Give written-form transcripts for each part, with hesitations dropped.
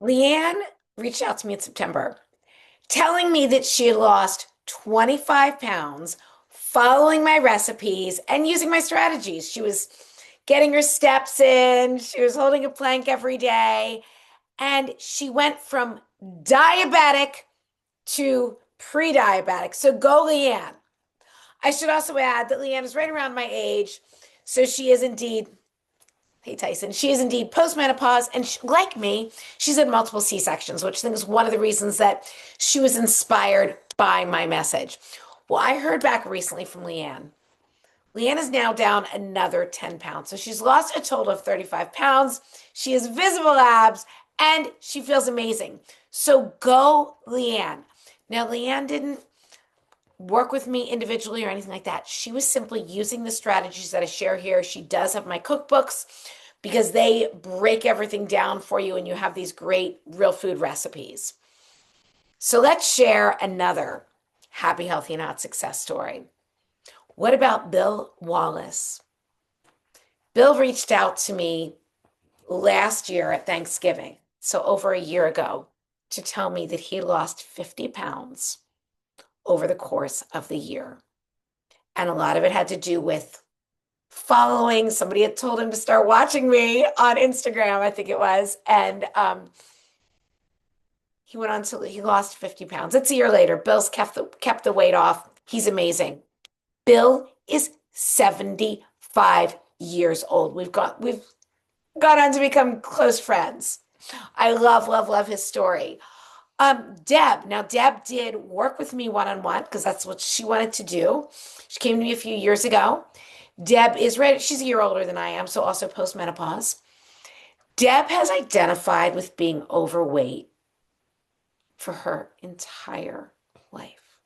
Leanne reached out to me in September telling me that she had lost 25 pounds following my recipes and using my strategies. She was getting her steps in, she was holding a plank every day, and she went from diabetic to pre diabetic. So go, Leanne. I should also add that Leanne is right around my age. So she is indeed, hey Tyson, she is indeed postmenopause. And she, like me, she's had multiple C-sections, which I think is one of the reasons that she was inspired by my message. Well, I heard back recently from Leanne. Leanne is now down another 10 pounds. So she's lost a total of 35 pounds. She has visible abs and she feels amazing. So go, Leanne. Now, Leanne didn't work with me individually or anything like that. She was simply using the strategies that I share here. She does have my cookbooks because they break everything down for you and you have these great real food recipes. So let's share another happy, healthy, and hot success story. What about Bill Wallace? Bill reached out to me last year at Thanksgiving, so over a year ago, to tell me that he lost 50 pounds over the course of the year. And a lot of it had to do with following. Somebody had told him to start watching me on Instagram, I think it was. And he went on to, he lost 50 pounds. It's a year later. Bill's kept the weight off. He's amazing. Bill is 75 years old. We've gone on to become close friends. I love his story. Deb. Now, Deb did work with me one-on-one because that's what she wanted to do. She came to me a few years ago. Deb is ready. She's a year older than I am, so also postmenopause. Deb has identified with being overweight for her entire life.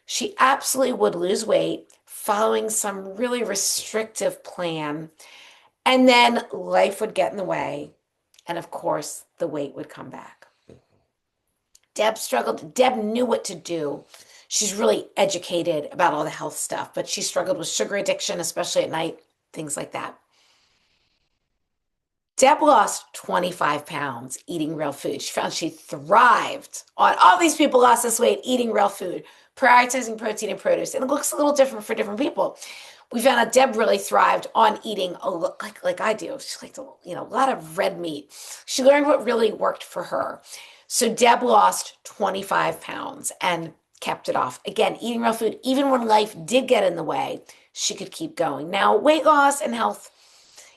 She absolutely would lose weight following some really restrictive plan, and then life would get in the way, and of course, the weight would come back. Deb struggled. Deb knew what to do. She's really educated about all the health stuff, but she struggled with sugar addiction, especially at night, things like that. Deb lost 25 pounds eating real food. She found she thrived on all these people lost this weight eating real food, prioritizing protein and produce. And it looks a little different for different people. We found out Deb really thrived on eating like I do. She liked a lot of red meat. She learned what really worked for her. So Deb lost 25 pounds and kept it off. Again, eating real food, even when life did get in the way, she could keep going. Now, weight loss and health,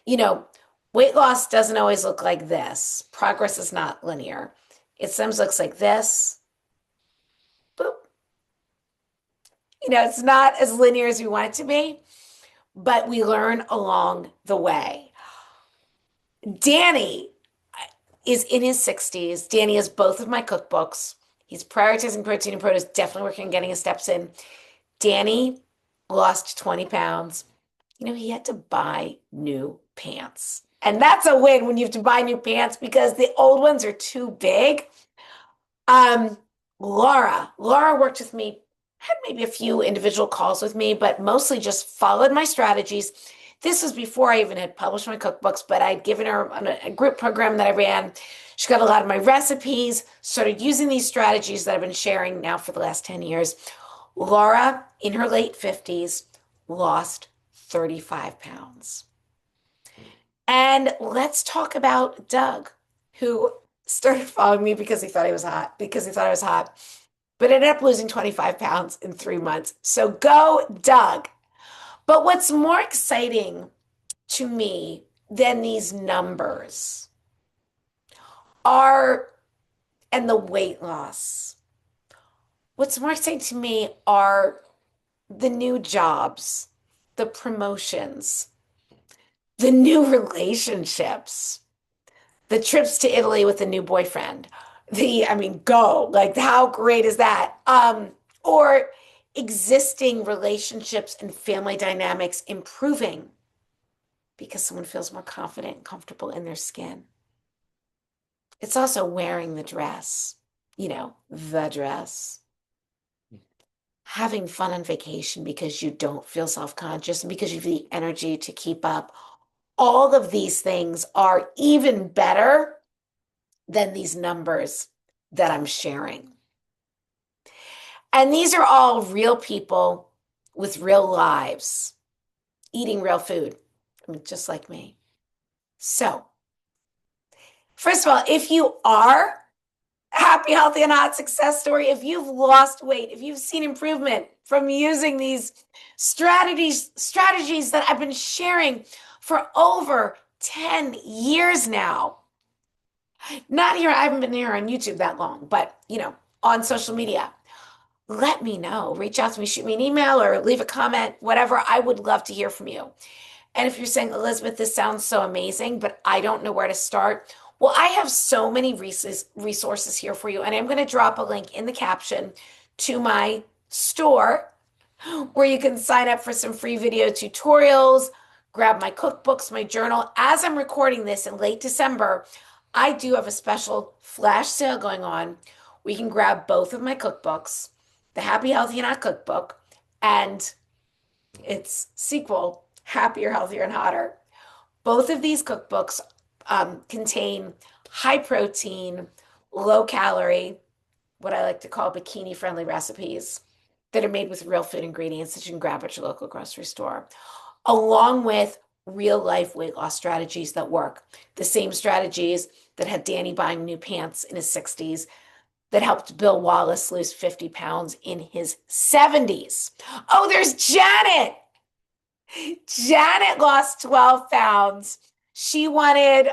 weight loss doesn't always look like this. Progress is not linear. It sometimes looks like this. Boop. It's not as linear as we want it to be, but we learn along the way. Danny is in his 60s. Danny has both of my cookbooks. He's prioritizing protein and produce, definitely working on getting his steps in. Danny lost 20 pounds. He had to buy new pants. And that's a win when you have to buy new pants because the old ones are too big. Laura worked with me, had maybe a few individual calls with me, but mostly just followed my strategies. This was before I even had published my cookbooks, but I'd given her a group program that I ran. She got a lot of my recipes, started using these strategies that I've been sharing now for the last 10 years. Laura, in her late 50s, lost 35 pounds. And let's talk about Doug, who started following me because he thought I was hot, but ended up losing 25 pounds in 3 months. So go, Doug. But what's more exciting to me than these numbers and the weight loss, what's more exciting to me are the new jobs, the promotions, the new relationships, the trips to Italy with a new boyfriend. Go. Like, how great is that? Or existing relationships and family dynamics improving because someone feels more confident and comfortable in their skin. It's also wearing the dress, the dress. Having fun on vacation because you don't feel self-conscious and because you have the energy to keep up. All of these things are even better than these numbers that I'm sharing. And these are all real people with real lives, eating real food, I mean, just like me. So, first of all, if you are happy, healthy, and hot success story, if you've lost weight, if you've seen improvement from using these strategies that I've been sharing for over 10 years now. Not here, I haven't been here on YouTube that long, but on social media. Let me know. Reach out to me, shoot me an email or leave a comment, whatever. I would love to hear from you. And if you're saying, Elizabeth, this sounds so amazing, but I don't know where to start. Well, I have so many resources here for you. And I'm going to drop a link in the caption to my store where you can sign up for some free video tutorials, grab my cookbooks, my journal. As I'm recording this in late December, I do have a special flash sale going on. We can grab both of my cookbooks, the Happy, Healthy, and Hot cookbook, and its sequel, Happier, Healthier, and Hotter. Both of these cookbooks contain high protein, low calorie, what I like to call bikini friendly recipes that are made with real food ingredients that you can grab at your local grocery store, along with real life weight loss strategies that work. The same strategies that had Danny buying new pants in his 60s, that helped Bill Wallace lose 50 pounds in his 70s. Oh, there's Janet. Janet lost 12 pounds. She wanted,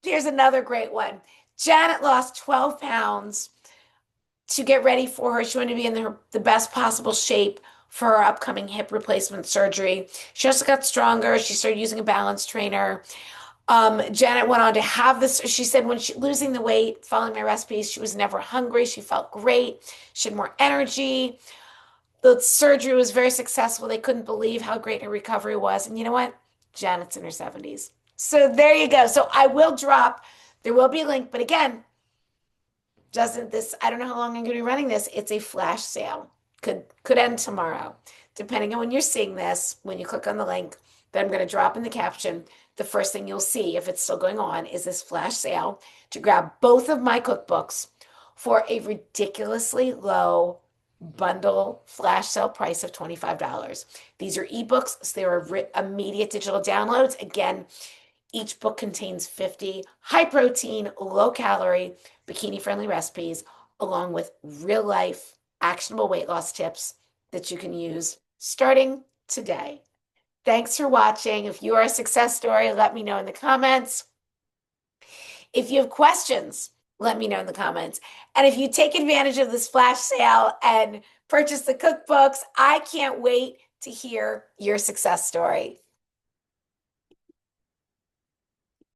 here's another great one. Janet lost 12 pounds to get ready for her. She wanted to be in the best possible shape for her upcoming hip replacement surgery. She also got stronger. She started using a balance trainer. Janet went on to have this. She said when she losing the weight, following my recipes, she was never hungry. She felt great. She had more energy. The surgery was very successful. They couldn't believe how great her recovery was. And you know what? Janet's in her 70s. So there you go. So I will drop, there will be a link, but again, I don't know how long I'm going to be running this. It's a flash sale. Could end tomorrow, depending on when you're seeing this. When you click on the link that I'm going to drop in the caption, the first thing you'll see, if it's still going on, is this flash sale to grab both of my cookbooks for a ridiculously low bundle flash sale price of $25. These are ebooks, so they are immediate digital downloads. Again, each book contains 50 high protein, low calorie, bikini friendly recipes, along with real life actionable weight loss tips that you can use starting today. Thanks for watching. If you are a success story, let me know in the comments. If you have questions, let me know in the comments. And if you take advantage of this flash sale and purchase the cookbooks, I can't wait to hear your success story.